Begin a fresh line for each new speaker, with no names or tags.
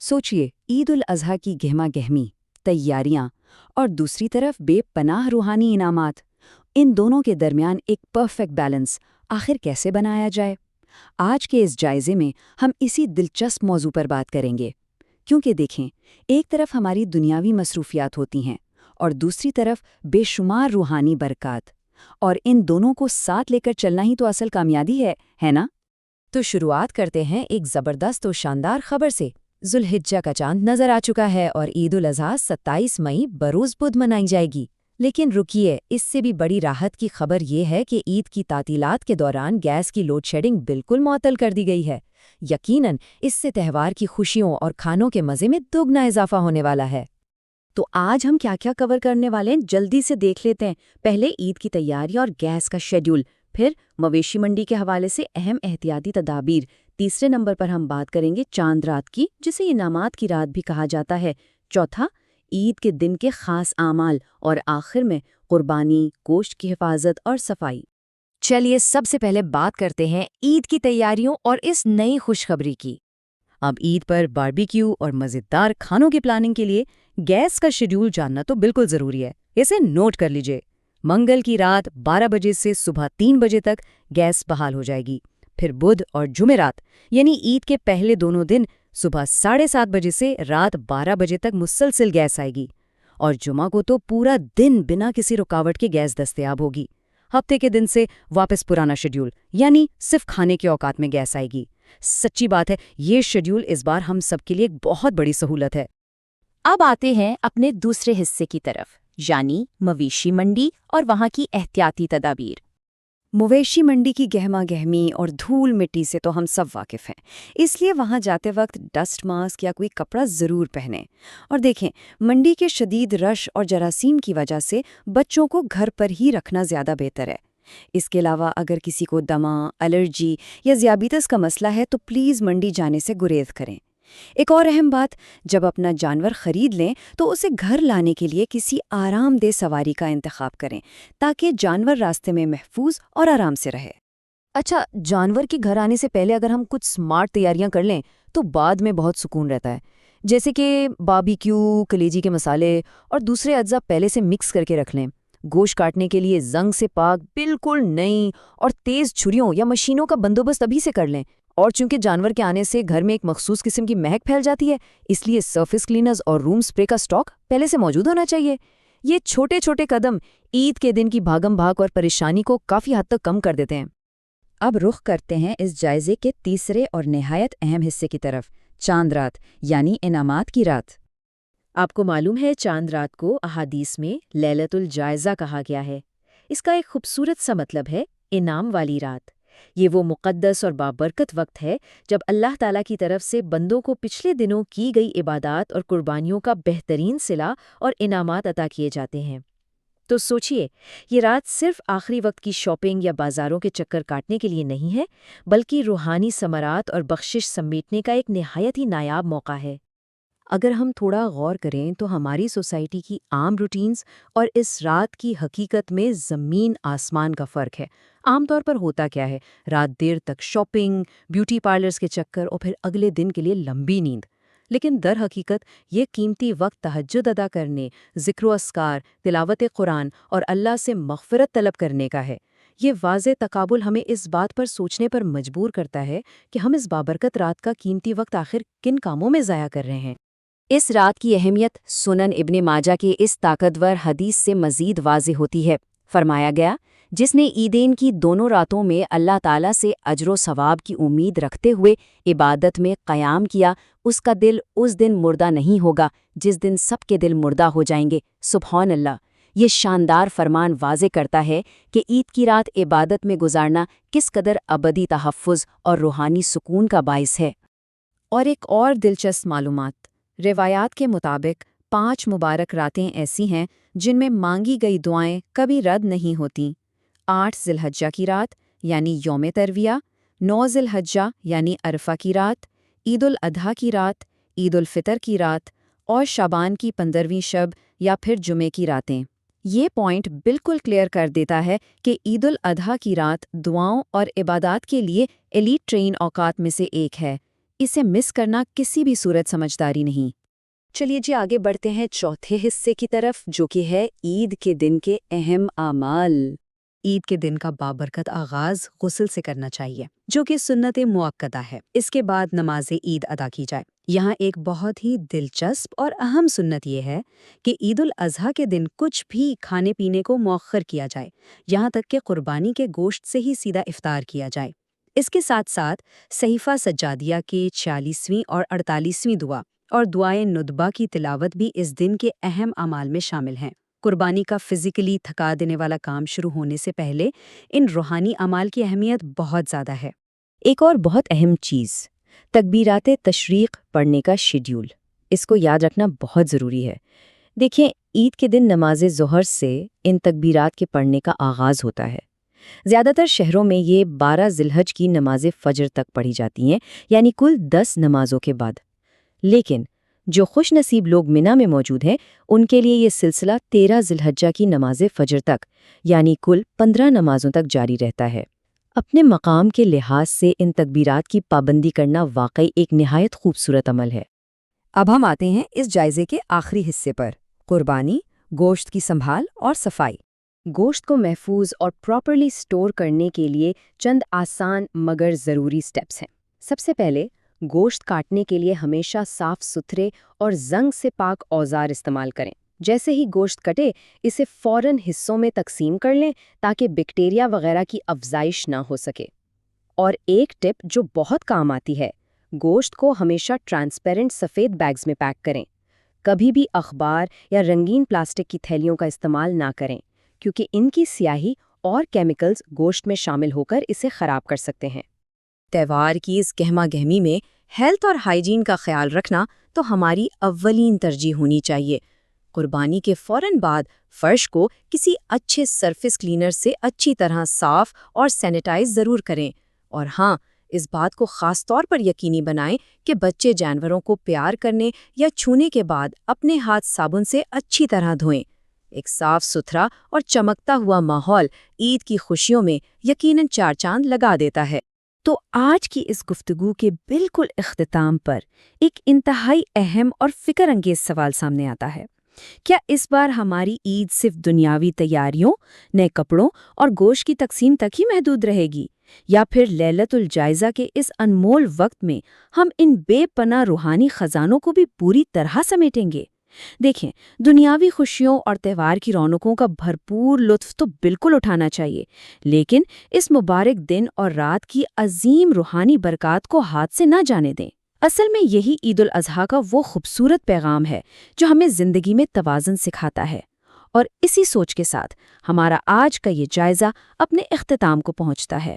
सोचिए, ईद उल अज़हा की गहमा गहमी, तैयारियां और दूसरी तरफ बेपनाह रूहानी इनामात। इन दोनों के दरमियान एक परफेक्ट बैलेंस आखिर कैसे बनाया जाए? आज के इस जायजे में हम इसी दिलचस्प मौजू पर बात करेंगे। क्योंकि देखें, एक तरफ हमारी दुनियावी मसरूफियात होती हैं और दूसरी तरफ बेशुमार रूहानी बरक़ात। और इन दोनों को साथ लेकर चलना ही तो असल कामयाबी है ना?
तो शुरुआत करते हैं एक ज़बरदस्त और शानदार खबर से। जुल्हिज्जा का चांद नजर आ चुका है और ईद उल अज़हा 27 मई बरोज़ बुध मनाई जाएगी। लेकिन रुकिए, इससे भी बड़ी राहत की खबर ये है कि ईद की तातीलात के दौरान गैस की लोड शेडिंग बिल्कुल मुअत्तल कर दी गई है। यकीनन इससे त्यौहार की खुशियों और खानों के मज़े में दोगुना इजाफा होने वाला है।
तो आज हम क्या क्या कवर करने वाले हैं, जल्दी से देख लेते हैं। पहले ईद की तैयारी और गैस का शेड्यूल, फिर मवेशी मंडी के हवाले से अहम एहतियाती तदाबीर। तीसरे नंबर पर हम बात करेंगे चांद रात की, जिसे इनामात की रात भी कहा जाता है। चौथा, ईद के दिन के खास आमाल। और आखिर में कुर्बानी, गोश्त की हिफाजत और सफाई।
चलिए सबसे पहले बात करते हैं ईद की तैयारियों और इस नई खुशखबरी की।
अब ईद पर बारबेक्यू और मज़ेदार खानों की प्लानिंग के लिए गैस का शेड्यूल जानना तो बिल्कुल ज़रूरी है। इसे नोट कर लीजिए। मंगल की रात 12 बजे से सुबह 3 बजे तक गैस बहाल हो जाएगी। फिर बुध और जुमेरात यानी ईद के पहले दोनों दिन सुबह 7:30 बजे से रात 12 बजे तक मुसलसल गैस आएगी। और जुमा को तो पूरा दिन बिना किसी रुकावट के गैस दस्तयाब होगी। हफ्ते के दिन से वापस पुराना शेड्यूल, यानी सिर्फ खाने के औकात में गैस आएगी। सच्ची बात है, ये शेड्यूल इस बार हम सबके लिए एक बहुत बड़ी सहूलत है।
अब आते हैं अपने दूसरे हिस्से की तरफ, यानी मवेशी मंडी और वहाँ की एहतियाती तदाबीर।
मवेशी मंडी की गहमा गहमी और धूल मिट्टी से तो हम सब वाकिफ़ हैं, इसलिए वहाँ जाते वक्त डस्ट मास्क या कोई कपड़ा ज़रूर पहनें। और देखें, मंडी के शदीद रश और जरासीम की वजह से बच्चों को घर पर ही रखना ज़्यादा बेहतर है। इसके अलावा अगर किसी को दमा, एलर्जी या ज़ियाबितस का मसला है तो प्लीज़ मंडी जाने से गुरेज करें। एक और अहम बात, जब अपना जानवर खरीद लें तो उसे घर लाने के लिए किसी आरामदेह सवारी का इंतखाब करें, ताकि जानवर रास्ते में महफूज और आराम से रहे।
अच्छा, जानवर के घर आने से पहले अगर हम कुछ स्मार्ट तैयारियां कर लें तो बाद में बहुत सुकून रहता है। जैसे कि बारबेक्यू, कलेजी के मसाले और दूसरे अज्जा पहले से मिक्स करके रख लें। गोश्त काटने के लिए जंग से पाक बिल्कुल नई और तेज़ छुरियों या मशीनों का बंदोबस्त अभी से कर लें। और चूंकि जानवर के आने से घर में एक मखसूस किस्म की महक फैल जाती है, इसलिए सरफेस क्लीनर्स और रूम स्प्रे का स्टॉक पहले से मौजूद होना चाहिए। ये छोटे छोटे कदम ईद के दिन की भागम भाग और परेशानी को काफ़ी हद तक कम कर देते हैं।
अब रुख करते हैं इस जायजे के तीसरे और निहायत अहम हिस्से की तरफ, चांद रात यानी इनामात की रात।
आपको मालूम है, चांद रात को अहादीस में लैलतुल जायज़ा कहा गया है। इसका एक खूबसूरत सा मतलब है इनाम वाली रात। ये वो मुक़द्दस और बाबरकत वक्त है जब अल्लाह ताला की तरफ से बंदों को पिछले दिनों की गई इबादत और कुर्बानियों का बेहतरीन सिला और इनामात अता किए जाते हैं। तो सोचिए, ये रात सिर्फ आखिरी वक्त की शॉपिंग या बाजारों के चक्कर काटने के लिए नहीं है, बल्कि रूहानी समरात और बख्शिश समेटने का एक निहायत ही नायाब मौका है।
अगर हम थोड़ा गौर करें तो हमारी सोसाइटी की आम रूटीन्स और इस रात की हकीकत में ज़मीन आसमान का फ़र्क है। आमतौर पर होता क्या है, रात देर तक शॉपिंग, ब्यूटी पार्लर्स के चक्कर और फिर अगले दिन के लिए लंबी नींद। लेकिन दर हकीकत ये कीमती वक्त तहज्जुद अदा करने, ज़िक्र अस्कार, तिलावत कुरान और अल्लाह से मग़फ़िरत तलब करने का है। ये वाज़े तकाबुल हमें इस बात पर सोचने पर मजबूर करता है कि हम इस बाबरकत रात का कीमती वक्त आखिर किन कामों में ज़ाया कर रहे हैं।
इस रात की अहमियत सुनन इब्ने माजा के इस ताकतवर हदीस से मज़ीद वाज़े होती है। फरमाया गया, जिसने ईदेन की दोनों रातों में अल्लाह ताला से अजर सवाब की उम्मीद रखते हुए इबादत में क़याम किया, उसका दिल उस दिन मुर्दा नहीं होगा जिस दिन सबके दिल मुर्दा हो जाएंगे। सुबहान अल्लाह। ये शानदार फरमान वाज़े करता है कि ईद की रात इबादत में गुजारना किस कदर अबदी तहफ़्फ़ुज़ और रूहानी सुकून का बाइस है।
और एक और दिलचस्प मालूमात, रिवायात के मुताबिक 5 मुबारक रातें ऐसी हैं जिनमें मांगी गई दुआएं कभी रद्द नहीं होती। 8 ज़िलहज्जा की रात यानी यौम तरविया, 9 ज़िलहज्जा यानी अरफा की रात, ईद उल अधा की रात, ईद उल फितर की रात और शाबान की 15वीं शब या फिर जुमे की रातें। ये पॉइंट बिल्कुल क्लियर कर देता है कि ईद उल अधा की रात दुआओं और इबादत के लिए एलीट ट्रेन औकात में से एक है।
اسے مس کرنا کسی بھی صورت سمجھداری نہیں۔
چلیے جی آگے بڑھتے ہیں چوتھے حصے کی طرف، جو کہ ہے عید کے دن کے اہم اعمال۔ عید کے دن کا بابرکت آغاز غسل سے کرنا چاہیے، جو کہ سنت مؤکدہ ہے۔ اس کے بعد نماز عید ادا کی جائے۔ یہاں ایک بہت ہی دلچسپ اور اہم سنت یہ ہے کہ عید الاضحیٰ کے دن کچھ بھی کھانے پینے کو مؤخر کیا جائے، یہاں تک کہ قربانی کے گوشت سے ہی سیدھا افطار کیا جائے۔ اس کے ساتھ ساتھ صحیفہ سجادیہ کی 46ویں اور 48ویں دعا اور دعائے ندبہ کی تلاوت بھی اس دن کے اہم اعمال میں شامل ہیں۔ قربانی کا فزیکلی تھکا دینے والا کام شروع ہونے سے پہلے ان روحانی اعمال کی اہمیت بہت زیادہ ہے۔
ایک اور بہت اہم چیز، تکبیرات تشریق پڑھنے کا شیڈیول۔ اس کو یاد رکھنا بہت ضروری ہے۔ دیکھیں، عید کے دن نماز ظہر سے ان تکبیرات کے پڑھنے کا آغاز ہوتا ہے۔ زیادہ تر شہروں میں یہ 12 ذی الحجہ کی نماز فجر تک پڑھی جاتی ہیں، یعنی کل 10 نمازوں کے بعد۔ لیکن جو خوش نصیب لوگ منی میں موجود ہیں، ان کے لیے یہ سلسلہ 13 ذی الحجہ کی نماز فجر تک، یعنی کل 15 نمازوں تک جاری رہتا ہے۔ اپنے مقام کے لحاظ سے ان تکبیرات کی پابندی کرنا واقعی ایک نہایت خوبصورت عمل ہے۔
اب ہم آتے ہیں اس جائزے کے آخری حصے پر، قربانی، گوشت کی سنبھال اور صفائی۔ گوشت کو محفوظ اور پراپرلی سٹور کرنے کے لیے چند آسان مگر ضروری سٹیپس ہیں۔ سب سے پہلے، گوشت کاٹنے کے لیے ہمیشہ صاف ستھرے اور زنگ سے پاک اوزار استعمال کریں۔ جیسے ہی گوشت کٹے، اسے فوراً حصوں میں تقسیم کر لیں تاکہ بیکٹیریا وغیرہ کی افزائش نہ ہو سکے۔ اور ایک ٹپ جو بہت کام آتی ہے، گوشت کو ہمیشہ ٹرانسپیرنٹ سفید بیگز میں پیک کریں۔ کبھی بھی اخبار یا رنگین پلاسٹک کی تھیلیوں کا استعمال نہ کریں، کیونکہ ان کی سیاہی اور کیمیکلز گوشت میں شامل ہو کر اسے خراب کر سکتے ہیں۔ تہوار کی اس گہما گہمی میں ہیلتھ اور ہائیجین کا خیال رکھنا تو ہماری اولین ترجیح ہونی چاہیے۔ قربانی کے فوراً بعد فرش کو کسی اچھے سرفیس کلینر سے اچھی طرح صاف اور سینیٹائز ضرور کریں، اور ہاں، اس بات کو خاص طور پر یقینی بنائیں کہ بچے جانوروں کو پیار کرنے یا چھونے کے بعد اپنے ہاتھ صابن سے اچھی طرح دھوئیں۔ ایک صاف ستھرا اور چمکتا ہوا ماحول عید کی خوشیوں میں یقیناً 4 چاند لگا دیتا ہے۔ تو آج کی اس گفتگو کے بالکل اختتام پر ایک انتہائی اہم اور فکر انگیز سوال سامنے آتا ہے۔ کیا اس بار ہماری عید صرف دنیاوی تیاریوں، نئے کپڑوں اور گوشت کی تقسیم تک ہی محدود رہے گی، یا پھر لیلۃ الجائزہ کے اس انمول وقت میں ہم ان بے پناہ روحانی خزانوں کو بھی پوری طرح سمیٹیں گے؟ دیکھیں، دنیاوی خوشیوں اور تہوار کی رونقوں کا بھرپور لطف تو بالکل اٹھانا چاہیے، لیکن اس مبارک دن اور رات کی عظیم روحانی برکات کو ہاتھ سے نہ جانے دیں۔ اصل میں یہی عید الاضحیٰ کا وہ خوبصورت پیغام ہے جو ہمیں زندگی میں توازن سکھاتا ہے۔ اور اسی سوچ کے ساتھ ہمارا آج کا یہ جائزہ اپنے اختتام کو پہنچتا ہے۔